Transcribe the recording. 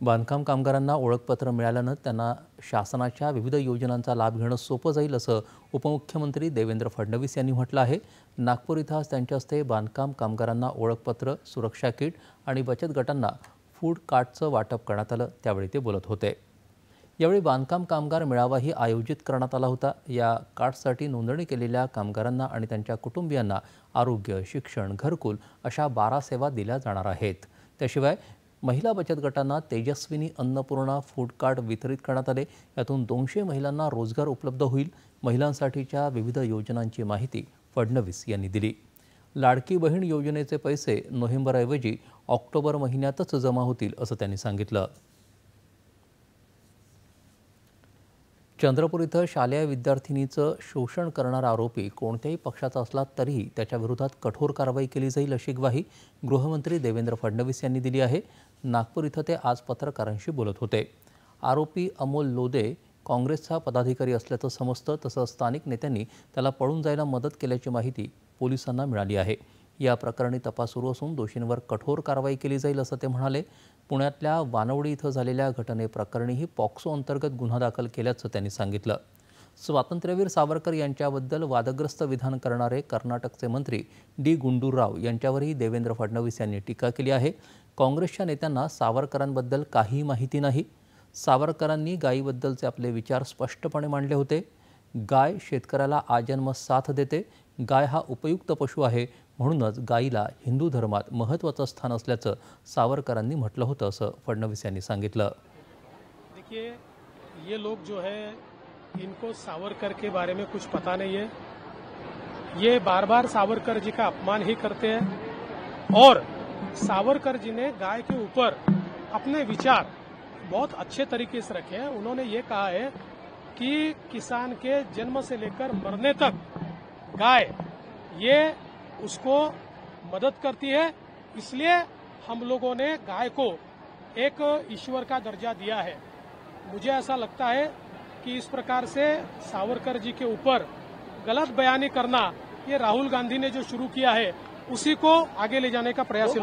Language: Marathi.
बांधकाम कामगारांना ओळखपत्र मिळाल्यानं त्यांना शासनाच्या विविध योजनांचा लाभ घेणं सोपं जाईल असं उपमुख्यमंत्री देवेंद्र फडणवीस यांनी म्हटलं आहे। नागपूर इथं आज त्यांच्या हस्ते बांधकाम कामगारांना ओळखपत्र, सुरक्षा किट आणि बचत गटांना फूड कार्टचं वाटप करण्यात आलं, त्यावेळी ते बोलत होते। यावेळी बांधकाम कामगार मेळावाही आयोजित करण्यात आला होता। या कार्डसाठी नोंदणी केलेल्या कामगारांना आणि त्यांच्या कुटुंबियांना आरोग्य, शिक्षण, घरकुल अशा 12 सेवा दिल्या जाणार आहेत। त्याशिवाय महिला बचत गटांना तेजस्विनी अन्नपूर्णा फूड कार्ड वितरित करण्यात आले। यातून 200 महिलांना रोजगार उपलब्ध होईल। महिलांसाठीच्या विविध योजनांची माहिती फडणवीस यांनी दिली। लाडकी बहीण योजनेचे पैसे नोव्हेंबरऐवजी ऑक्टोबर महिन्यातच जमा होतील असं त्यांनी सांगितलं। चंद्रपूर इथं शालेय विद्यार्थिनीचं शोषण करणारा आरोपी कोणत्याही पक्षाचा असला तरीही त्याच्या विरोधात कठोर कारवाई केली जाईल अशी ग्वाही गृहमंत्री देवेंद्र फडणवीस यांनी दिली आहे। नागपूर इथं ते आज पत्रकारांशी बोलत होते। आरोपी अमोल लोदे काँग्रेसचा पदाधिकारी असल्याचं समजतं, तसं स्थानिक नेत्यांनी त्याला पळून जायला मदत केल्याची माहिती पोलिसांना मिळाली आहे। या प्रकरणी तपास सुरू असून दोषींवर कठोर कारवाई केली जाईल असं ते म्हणाले। पुण्यातल्या वानवडी इथं झालेल्या घटनेप्रकरणीही पॉक्सो अंतर्गत गुन्हा दाखल केल्याचं त्यांनी सांगितलं। स्वातंत्र्यवीर सावरकर यांच्याबद्दल वादग्रस्त विधान करणारे कर्नाटकचे मंत्री डी गुंडूराव यांच्यावरही देवेंद्र फडणवीस यांनी टीका केली आहे। काँग्रेसच्या नेत्यांना सावरकरांबद्दल काही माहिती नाही। सावरकरांनी गायीबद्दलचे आपले विचार स्पष्टपणे मांडले होते। गाय शेतकऱ्याला आजन्म साथ देते। गाय हा उपयुक्त पशु आहे, म्हणूनच गायीला हिंदू धर्मात महत्त्वाचं स्थान असल्याचं सावरकरांनी म्हटलं होतं असं फडणवीस यांनी सांगितलं। देखिए, ये लोग जो है इनको सावरकर के बारे में कुछ पता नहीं है। ये बार बार सावरकर जी का अपमान ही करते हैं और सावरकर जी ने गाय के ऊपर अपने विचार बहुत अच्छे तरीके से रखे हैं। उन्होंने ये कहा है कि किसान के जन्म से लेकर मरने तक गाय ये उसको मदद करती है, इसलिए हम लोगों ने गाय को एक ईश्वर का दर्जा दिया है। मुझे ऐसा लगता है कि इस प्रकार से सावरकर जी के ऊपर गलत बयानी करना ये राहुल गांधी ने जो शुरू किया है उसी को आगे ले जाने का प्रयास